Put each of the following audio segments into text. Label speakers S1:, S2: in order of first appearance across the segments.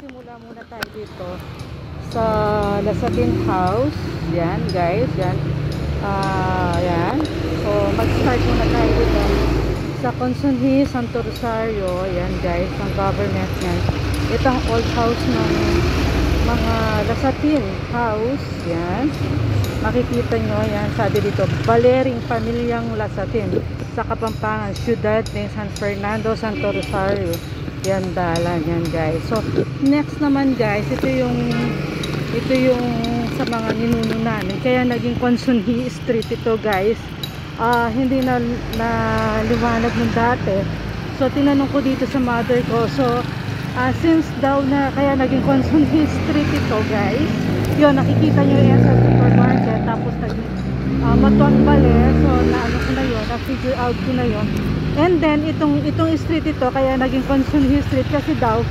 S1: magsisimula muna tayo dito sa Lasatin House. Yan guys, yan. Yan. So mag-start muna tayo dito sa Consunji, Santo Rosario. Yan guys, ang government yan. Itong old house ng mga Lasatin House. Yan. Makikita nyo, yan, sabi dito, Balering Pamilyang Lasatin sa Kapampangan, Ciudad de San Fernando, Santo Rosario. Yan dalan yan guys. So next naman guys, ito yung sa mga ninuno namin, kaya naging Consunji Street ito guys. Hindi na liwanag ng dati. So tinanong ko dito sa mother ko, so since daw na kaya naging Consunji Street ito guys, yun, nakikita nyo yan sa supermarket, tapos naging Matuang Bale. So naano ko na yun, na-figure out ko na yun. And then itong street ito kaya naging Consunji Street kasi daw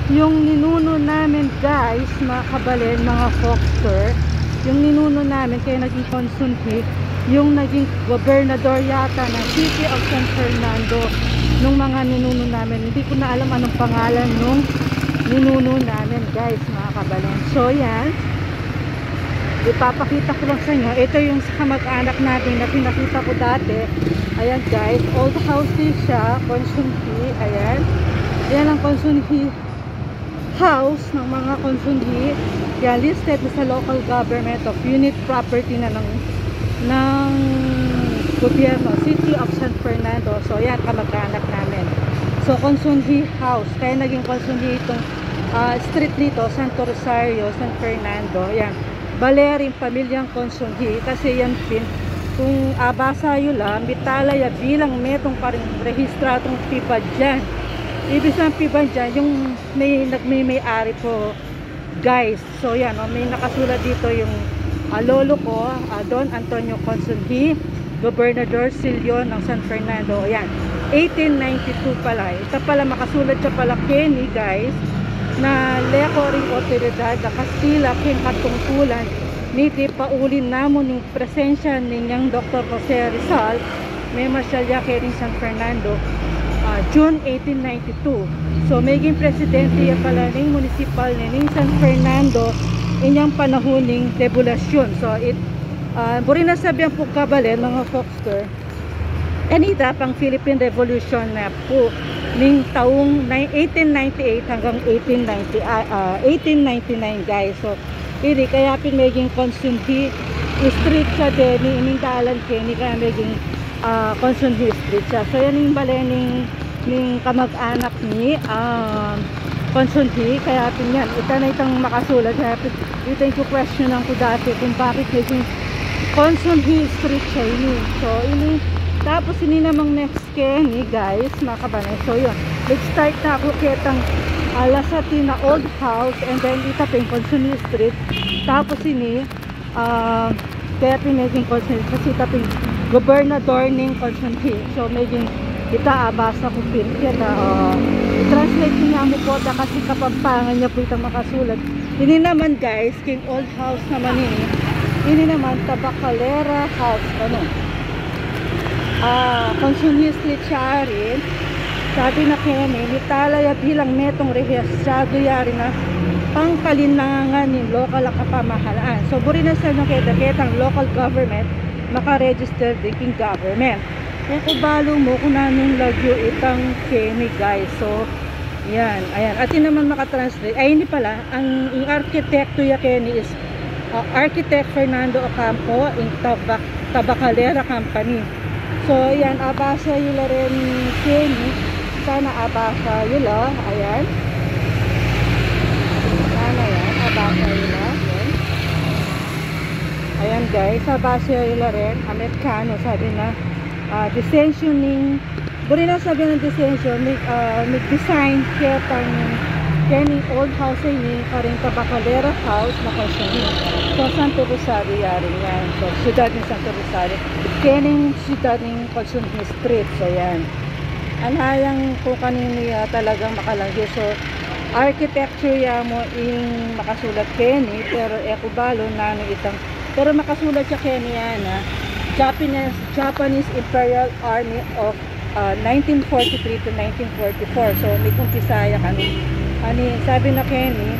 S1: yung ninuno namin guys, mga kabalen, mga Foxter, yung ninuno namin kaya naging Consunji, yung naging gobernador yata ng City of San Fernando nung mga ninuno namin. Hindi ko na alam anong pangalan nung ninuno namin guys, mga kabalen. So yan, ipapakita ko lang sa inyo. Ito yung kamag-anak natin na pinakita ko dati. Ayan guys, old house din siya, Consunji. Ayan, ayan ang Consunji house ng mga Consunji. Kaya listed sa local government of unit property na ng gobyerno, City of San Fernando. So ayan, kamag-anak namin. So Consunji house, kaya naging Consunji itong street dito, Santo Rosario, San Fernando. Ayan, Balering Pamilyang Consunji, kasi yan pin kung abasa yun lang, Mitalaya bilang metong paring rehistratong pipa dyan. Ibig sabihin pipa dyan, yung may-ari po guys. So yan, may nakasulat dito yung lolo ko, Don Antonio Consunji, Gobernador Silio ng San Fernando. Ayan, 1892 pala. Ito pala, makasulat siya pala Kenny guys, na lekoring otoridad na Kastila king katungkulan niti paulin namon ng presensya ninyang Dr. Jose Rizal may marsyalya kering San Fernando, June 1892. So maging presidente ya pala ng municipal ng San Fernando inyang panahuning debulasyon. So buri na sabihan po kabalen mga Foxter, anita pang Philippine Revolution na po ning taong 1898 hanggang 1899 guys. So ini kaya pinaging Consunji Street siya din, ining dalan kini kaya maging Consunji Street siya. So yan yung balening ning kamag-anak ni Consunji, kaya pinyan ita na itang makasulat. Kaya ito yung question ko dati kung bakit naging Consunji Street siya ini. So ini, tapos ini namang next Kenny guys, mga kabanay. So yun, let's start na ako kitang Lasatin na old house, and then itapin Consunji Street. Tapos ini kaya pinaging Consunji kasi itapin gobernador ng Consunji. So maging kita abasa ko pin kita translate niya mo po da kasi kapampangan niya po itang makasulat. Ini naman guys, king old house naman ini naman Tabacalera House, ano, Consunji Street siya rin. Sabi na Kenny, Mitalaya bilang metong rehistrado yari na pangkalinangan ng local kapamahalaan. So buri na sa nyo ketang local government makaregister din government. Kung kubalo mo kung nanong lagyo itang Kenny guys. So yan, ayan. At yun naman makatranslate. Ay hindi pala, ang arkitekto ya Kenny is Architect Fernando Ocampo in Tabacalera Company. So yan, abasa yula rin Kenny. Sana abasa yula. Ayan. Sana yan, abasa yula. Ayan guys, abasa yula rin. Amerikano, sabi na dissensioning. Buri na sabi ng dissension, design kaya Kenny old house ini karing Tabacalera House na Consunji. So Santo Rosario yarin yan. So siyudad ng Santo Rosario, Kenny siyudad ng Consunji Street. So yan, anhayang kung kanino talagang makalagyo. So architecture ya mo in makasulat Kenny, pero ekubalo na itang, pero makasulat siya Kenny yan Japanese Imperial Army of 1943 to 1944. So may kumpisaya kami Ani, sabi na Kenny,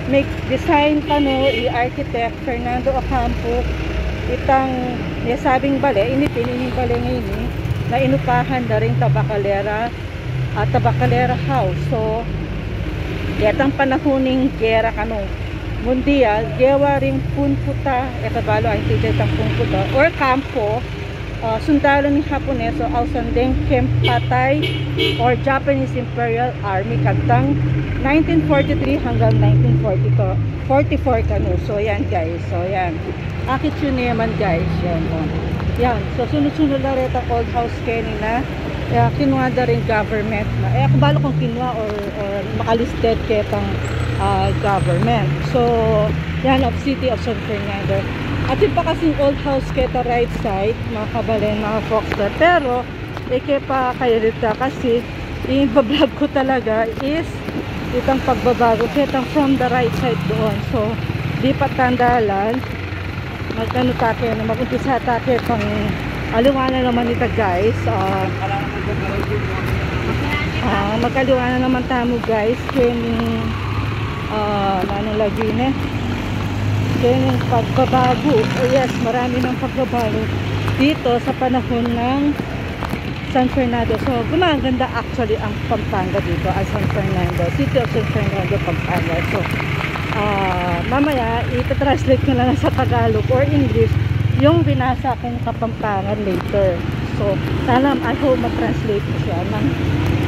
S1: may design kano i-architect Fernando Ocampo itang sabing bale, inipining bale ngayon na inupahan na rin Tabacalera at Tabacalera House. So, yatang panahuning gera kano mundial, gewa rin punputa, ekabalo ay tijatang punputa, or kampo, sundalo ni Haponeso, ausandeng Kempatay, or Japanese Imperial Army, kantang 1943 hanggang 1944 kano. So, yan guys. So, yan. Akit yun naman guys. Yan. Yan. So, sunod-sunod na rin ang old house kanina. Kinuha na rin government na kabalo kung kinuha or makalisted ketang government. So yan of city of San Fernando. At yun pa kasing old house keta right side mga kabalen, mga Foxter, pero pa kayo dito kasi yung vlog ko talaga is itang pagbabago ketang from the right side doon. So di pa tandalan magkano take na mag-umpisa take pang aliwanan naman ito guys. Magkaliwanan naman tamo guys kung nanong lagi na kung pagbabago. Yes, marami ng pagbabago dito sa panahon ng San Fernando. So gumaganda actually ang Pampanga dito ang San Fernando, city of San Fernando, Pampanga. So mamaya ita-translate ko lang sa Tagalog or English yung binasa kong Kapampangan later. So, sana I hope ma-translate ko siya ng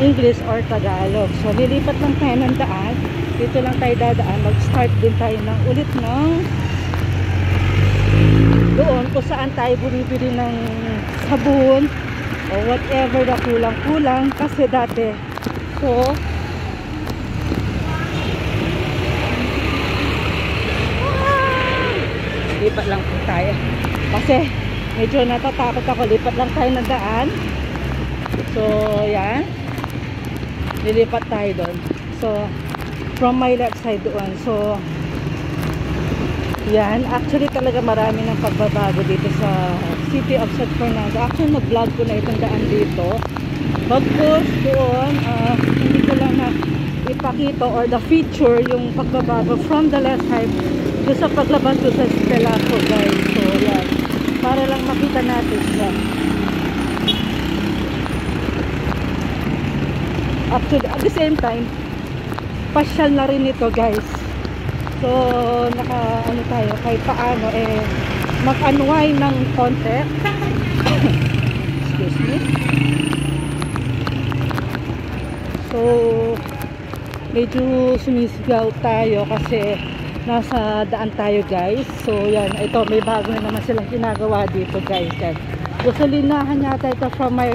S1: English or Tagalog. So, lilipat lang tayo ng daan. Dito lang tayo dadaan. Mag-start din tayo ng ulit ng doon kung saan tayo bumibili ng sabon o whatever na kulang-kulang. Kasi dati, so, lipat lang po tayo. Kasi medyo natatakot ako, lipat lang tayo ng daan. So yan, lilipat tayo doon. So from my left side doon. So yan, actually talaga marami ng pagbabago dito sa city of San Fernando. Actually nag-vlog ko na itong daan dito. Bagkus doon, hindi ko lang na ipakita or the feature yung pagbabago from the left side doon sa paglabas doon sa Stelaco guys. So yan, para lang makita natin siya. Actually at the same time pasyal na rin ito guys. So naka ano tayo kahit paano mag-unwind ng konti. Excuse me. So medyo sumisigaw tayo kasi nasa daan tayo guys. So yan, ito may bago na naman silang ginagawa dito guys. Yan. Gasolinahan yata ito from my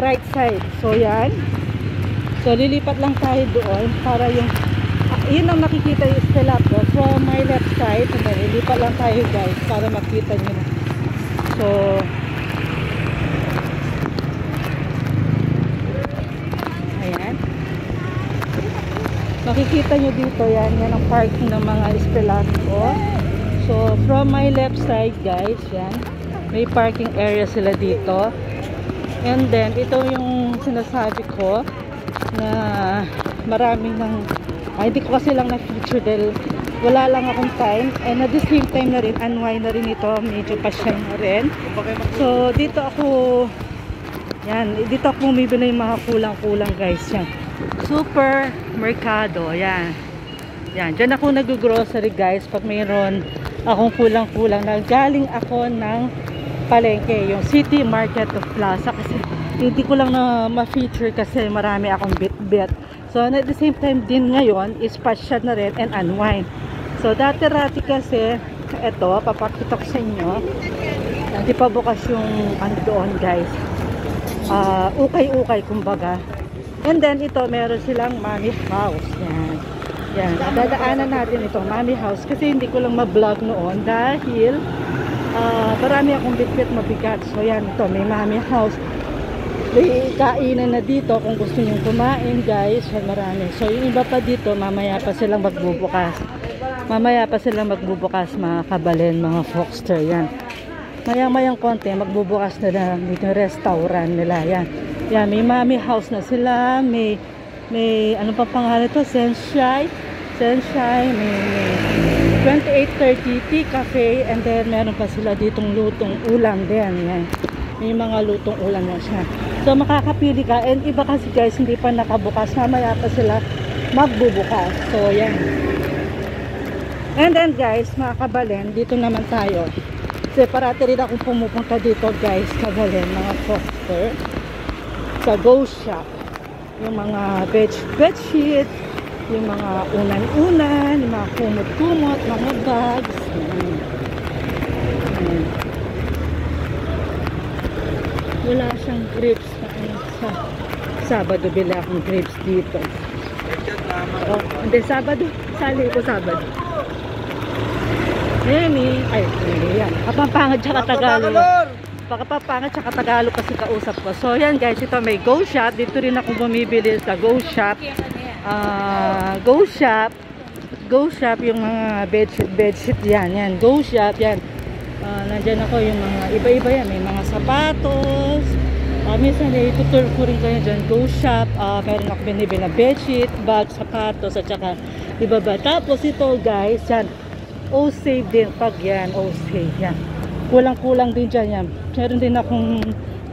S1: right side. So yan. So lilipat lang tayo doon para yung yun ang makikita yung Stelaco from my left side. So lilipat lang tayo guys para makita nyo na. So makikita nyo dito yan ang parking ng mga Stelaco. So from my left side guys, yan may parking area sila dito. And then ito yung sinasabi ko na marami ng hindi ko kasi lang na feature dahil wala lang akong time, and at the same time na rin unwind na rin ito, medyo pasyal na rin. So dito ako yan, dito ako bumibili yung mga kulang-kulang guys. Yan, super mercado, yan. Yan, dyan ako nag-grocery guys pag mayroon akong kulang-kulang na galing ako ng palengke, yung City Market of Plaza, kasi hindi ko lang na ma-feature kasi marami akong bit-bit. So at the same time din ngayon is pasyal na rin and unwind. So dati-rati kasi ito, papakita ko sa inyo, hindi pa bukas yung ano doon guys, ukay-ukay kumbaga. And then ito meron silang mommy house. Yan. Yan. Dadaanan natin ito, mommy house, kasi hindi ko lang ma-vlog noon dahil marami akong bitbit mabigat. So yan, ito may mommy house. May kainan na dito kung gusto nyo kumain guys. Marami. So yung iba pa dito, mamaya pa silang magbubukas. Mamaya pa silang magbubukas mga kabalen, mga Foxter. Yan. Mayang-mayang konti, magbubukas na lang dito yung restaurant nila. Yan. Yan, may mommy house na sila, may may ano pa pangalan to, Senshai, may 2830 tea cafe, and then meron pa sila ditong lutong ulam din. Yan. May mga lutong ulam na siya. So makakapili ka, and iba kasi guys hindi pa nakabukas, mamaya pa sila magbubukas. So yan. And then guys, mga kabalen, dito naman tayo. Kasi parati rin akong pumupunta dito guys, kabalen, mga foster, sa Go Shop. Yung mga bedsheet, yung mga unan-unan, yung mga kumot-kumot, mga bags. Wala siyang grapes na sa Sabado, bila akong grapes dito. Oh, hindi, Sabado. Sali ko Sabado. Nemi, ay, yan. Kapampangan tsaka Tagalog. Pagkapapangat tsaka Tagalog kasi kausap ko. So, yan guys, ito may Go Shop. Dito rin ako bumibili sa Go Shop. Go Shop, yung mga bedsheet yan. Yan, Go Shop, yan. Nandyan ako yung mga iba-iba yan. May mga sapatos. Minsan itutur ko rin kayo dyan. Go Shop. Meron ako binibili na bedsheet, bag, sapatos, at saka iba ba. Tapos ito guys, yan. O-Save din. Pag yan, O-Save. Yan. Kulang-kulang din dyan yan. Meron din akong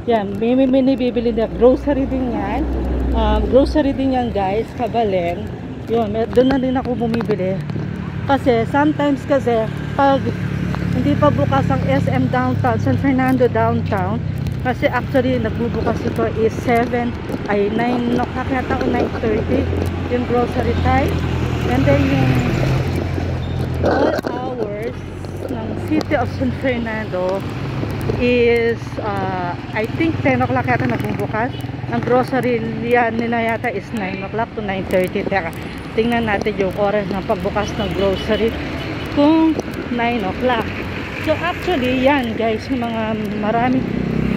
S1: yan, may bibili na grocery din yan. Grocery din yan guys, kabalen. Yun, doon na din ako bumibili. Kasi sometimes kasi pag hindi pa bukas ang SM Downtown, San Fernando Downtown, kasi actually nagbubukas ito is 9 o'clock yata o 9:30 yung grocery time. And then yung all hours ng City of San Fernando is I think 10 o'clock yata nagbubukas. Ang grocery yan nila yata is 9 o'clock to 9:30. Teka, tingnan natin yung oras ng pagbukas ng grocery kung 9 o'clock. So actually yan guys, yung mga maraming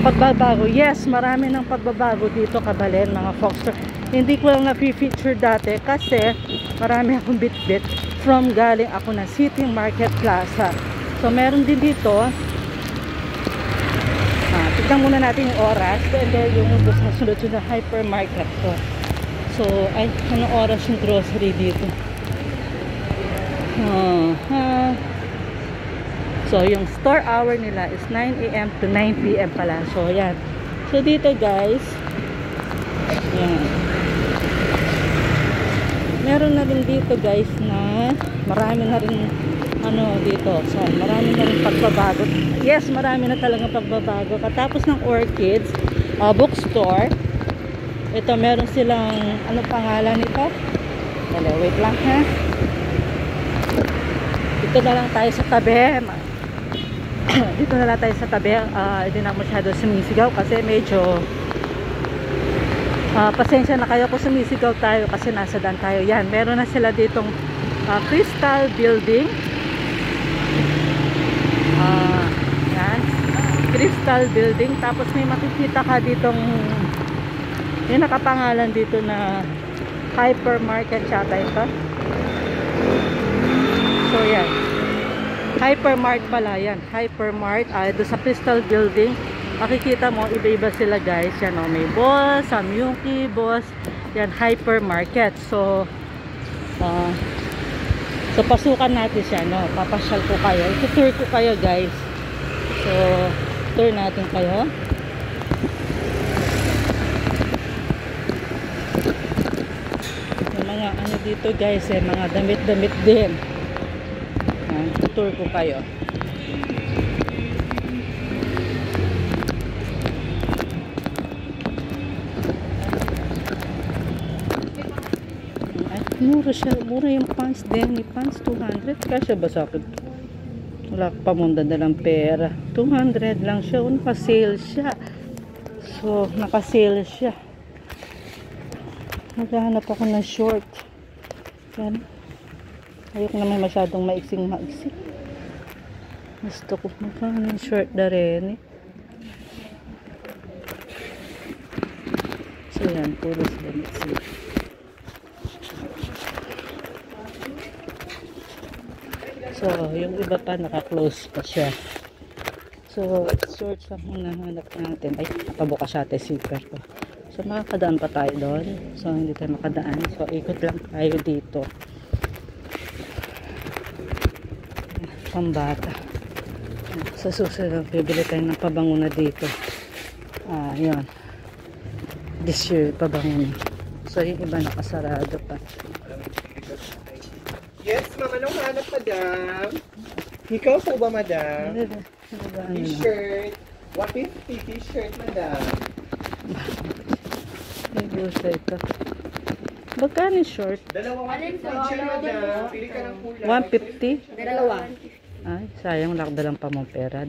S1: pagbabago. Yes, marami ng pagbabago dito kabalen, mga Foxter. Hindi ko lang na-feature dati kasi marami akong bit-bit from galing ako na City Market Plaza. So meron din dito. Tignan muna natin yung oras. And then yung sunod na hypermarket ko. So ay, anong oras yung grocery dito? So yung store hour nila is 9 AM to 9 PM pala. So yan. So dito guys, yan. Meron na rin dito guys na marami na rin ano dito. So marami na rin pagbabago. Yes, marami na talagang pagbabago. Katapos ng Orchids bookstore, ito meron silang ano pangalan nito? Wait lang ha. Dito na lang tayo sa tabi. Dito na lang tayo sa tabi. Hindi na masyado sumisigaw kasi medyo pasensya na kayo kung sumisigaw tayo kasi nasa daan tayo. Yan, meron na sila ditong Crystal Building. Yan, Crystal Building. Tapos may makikita ka ditong yung nakapangalan dito na hypermarket yata ito. So yan, Hypermart pala yan. Hypermart. Doon sa Crystal Building. Makikita mo, iba-iba sila guys. Yan o, may Boss, Samyuki, Boss. Yan, Hypermarket. So pasukan natin siya, no? Papasyal ko kayo. Ito-tour ko kayo guys. So, tour natin kayo. Yung mga ano dito guys, mga damit-damit din. Tour ko kayo. Ay, mura siya. Mura yung pants din. Yung pants 200. Kasya ba sa akin? Wala pa mong dadalang pera. 200 lang siya. Naka-sale siya. So, naka-sale siya. Naghahanap ako ng short. Yan. Ayoko naman masyadong maiksing. Gusto ko magkano yung short na rin. So yan, puro sila. So yung iba pa naka-close pa siya. So short lang muna hanap natin. Ay, nakabukas siya tayo zipper ko. So makakadaan pa tayo doon. So hindi tayo makadaan. So ikot lang tayo dito. Pambata. Sa susunod, bibili tayo ng pabanguna dito. Yun. This year, pabanguna. So yung iba nakasarado pa.
S2: Yes, ma'am. Anong hanap, madam? Ikaw po ba, madam? T-shirt. 150 t-shirt, madam.
S1: May gusto ito. Magkano yung short?
S2: Dalawa 150 t-shirt, madam. Pili ka ng kulay.
S1: 150?
S3: Dalawa.
S1: Ay, sayang lakdalang pa mong pera.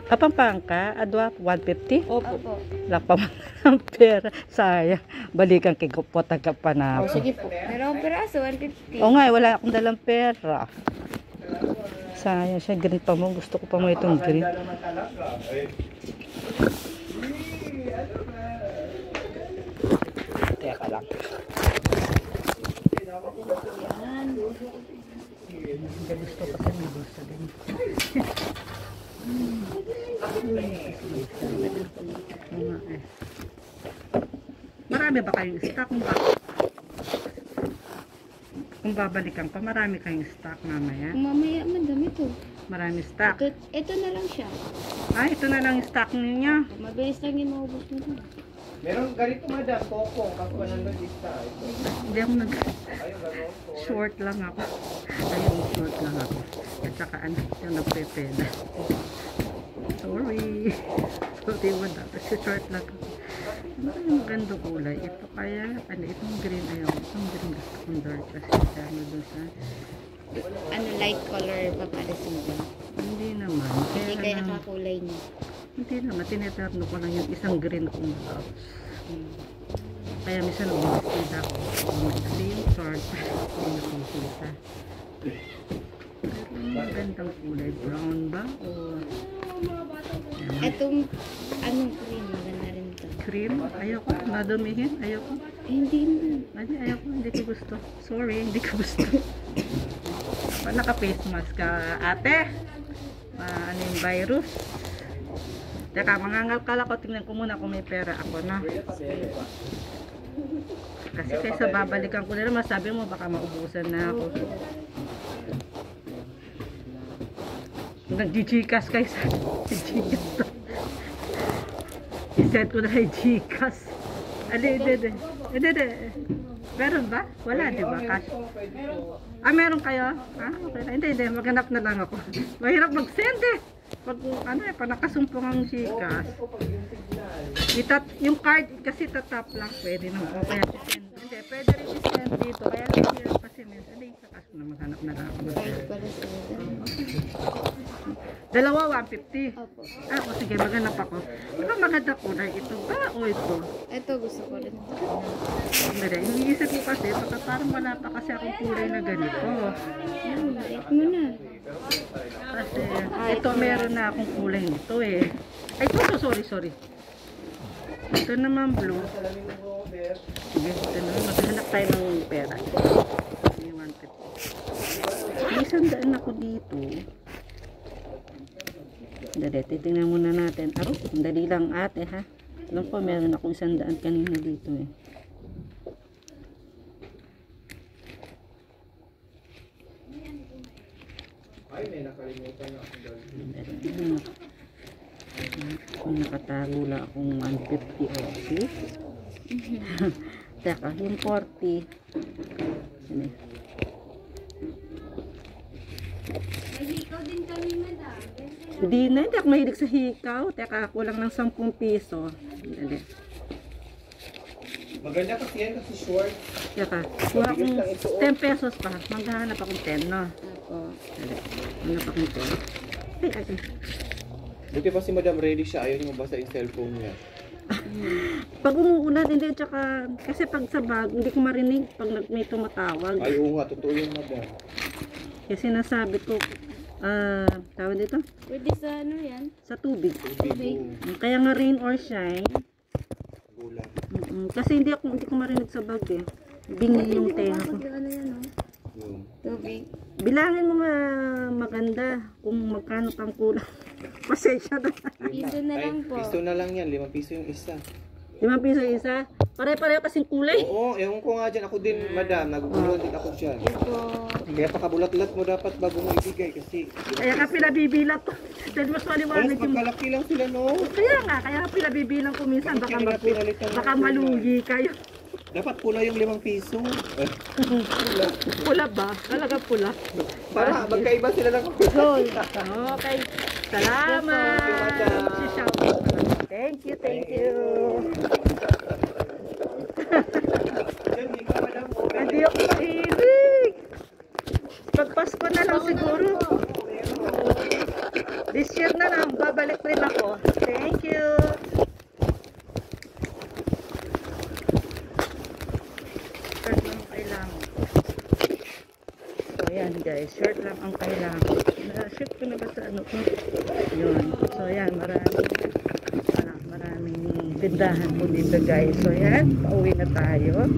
S1: Pampang ka? Adwa, 150?
S3: Opo.
S1: Lakpa mo ng pera. Sayang. Balikan kay Kupota ka pa na.
S3: Sige po. Meron peraso, 150.
S1: Oo nga, wala akong dalang pera. Sayang siya. Green pa mo. Gusto ko pa mo itong green. Teka lang. Gusto ko sa may gusto din. Marami ba kayong stock? Kung babalikan pa, marami kayong stock mamaya.
S3: Mamaya, madami to.
S1: Marami stock.
S3: Ito na lang siya.
S1: Ito na lang yung stock ninyo.
S3: Mabilis lang yung maubos nito.
S2: Meron ganito, madam. Coco. Kapag 100 isa.
S1: Hindi ako short lang ako. Ayun, short lang ako. At saka yung nagpepeda. Sorry. Sorry mo na. Kasi short lang ako. Ano yung maganda kulay? Ito kaya, itong green ayaw. Itong green gusto kong dark kasi ano doon sa...
S3: Light color pa para sa
S1: Hindi naman.
S3: Hindi kayo nakakulay niya.
S1: Hindi naman. Tineterno ko lang yung isang green kong blouse. Kaya minsan umakita ako. Umakita yung short. Hindi nakikita. Pero magandang kulay. Brown ba? O...
S3: Itong, cream, maganda rin to.
S1: Cream? Ayoko. Nadumihin? Ayoko.
S3: Hindi na.
S1: Ayoko. Hindi ko gusto. Sorry. Hindi ko gusto. Naka-face mask ka, ate. Ano yung virus? Teka, mangangalkal ako. Tingnan ko muna kung may pera ako na. Kasi kaysa babalikan ko nila, masabi mo baka maubusan na ako. Nag-Gcash kaysa. Gcash to. I-send ko na yung Gcash. Hindi. Meron ba? Wala, di ba? Cash. Meron kayo? Okay. Hindi. Maghanap na lang ako. Mahirap mag-send eh. Pag panakasumpong ang Gcash. Yung card kasi tatap lang. Pwede naman. O kaya send. Hindi, pwede rin i-send dito. Kaya lang kasi minsan. Hindi, sakas na maghanap na lang ako. Dalawa, 150.
S3: Opo.
S1: Sige, maghanap ako. Diba maganda kulay ito ba o ito?
S3: Ito gusto ko rin.
S1: Hindi, iniisip ko kasi, baka parang wala pa kasi akong kulay na ganito.
S3: Balik mo na.
S1: Kasi, ito meron na akong kulay nito eh. Ay, ito, sorry. Ito naman blue. Sige, ito naman. Maghanap tayo ng pera. May 150. May 100 ako dito. Dali, titingnan muna natin. Dali lang ate ha. Alam ko, meron akong 100 kanina dito eh.
S2: Ay, may nakalimutan ako.
S1: Kung nakatago lang akong 150 office. Teka, yung 40.
S3: Ikaw din kami, madam.
S1: Hindi ako mahilig sa hikaw. Teka, kulang ng 10 piso. Dali.
S2: Maganda kasi yan kasi short.
S1: Teka, kuha akong 10 pesos pa. Maghahanap akong 10, no?
S3: Opo.
S1: Dali. Hanap akong 10. Ay.
S2: Buti pa si Madam ready siya. Ayaw niya mabasa yung cellphone niya.
S1: Pag umuulan, hindi. Tsaka, kasi pag sa bag, hindi ko marinig pag may tumatawag.
S2: Ay, oo nga. Totoo yung Madam.
S1: Kasi sinasabi ko, tawag dito?
S3: Pwede sa yan?
S1: Sa tubig.
S3: Tubig.
S1: Kaya nga rain or shine.
S2: Gulang.
S1: Kasi hindi ko marinig sa bag eh. Bingi yung tenga ko.
S3: Tubig.
S1: Bilangin mo nga maganda kung magkano pang kulang. Pasensya na.
S3: Piso na lang po.
S2: Piso na lang yan. 5 piso yung isa.
S1: 5 piso isa. Pare-pareho kasing kulay.
S2: Oo, ewan ko nga dyan. Ako din, madam. Nagugulo din ako dyan. Kaya pakabulat-lat mo dapat bago mo ibigay kasi...
S1: Kaya ka pinabibilang ko. Dahil mas
S2: Alas,
S1: maliwanag yung...
S2: magkalaki lang sila, no?
S1: Kaya nga, kaya ka pinabibilang ko minsan.
S2: Bakit kaya pinalitan ng
S1: Baka
S2: kulay?
S1: malugi kayo.
S2: Dapat pula yung 5 piso.
S1: Pula ba? Talaga pula.
S2: Para magkaiba sila ng
S1: Gold. Okay. Salamat.
S2: Thank you, madam.
S1: Si Shao. Thank you, thank you.
S2: Yan, ikaw, madam.
S1: Hindi ako mahilig. Pagpasko na lang siguro. This year na lang, babalik rin ako. Thank you. Shirt lang ang kailangan. So, ayan guys. Shirt lang ang kailangan. Na-shoot ko na ba sa ano ko? Yun. So, ayan. Maraming tindahan po dito guys. So, ayan. Pauwi na tayo.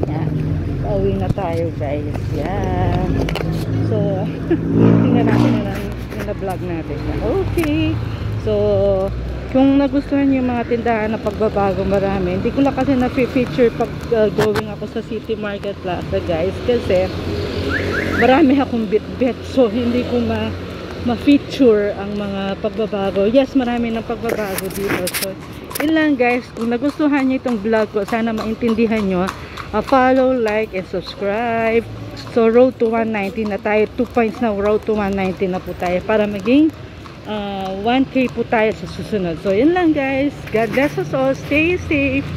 S1: Yan. Pauwi na tayo guys. Yan. So, tingnan natin na vlog natin. Okay. So, kung nagustuhan niyo yung mga tindahan na pagbabago marami, hindi ko lang kasi na-feature pag going ako sa City Market Plaza guys. Kasi, marami akong bit-bit. So, hindi ko ma-feature ang mga pagbabago. Yes, marami ng pagbabago dito. So, yun lang guys. Kung nagustuhan niyo itong vlog ko, sana maintindihan nyo. Follow, like, and subscribe. So, road to 190 na tayo. 2 points na road to 190 na po tayo para maging 1K po tayo sa susunod. So, yun lang guys. God bless us all. Stay safe.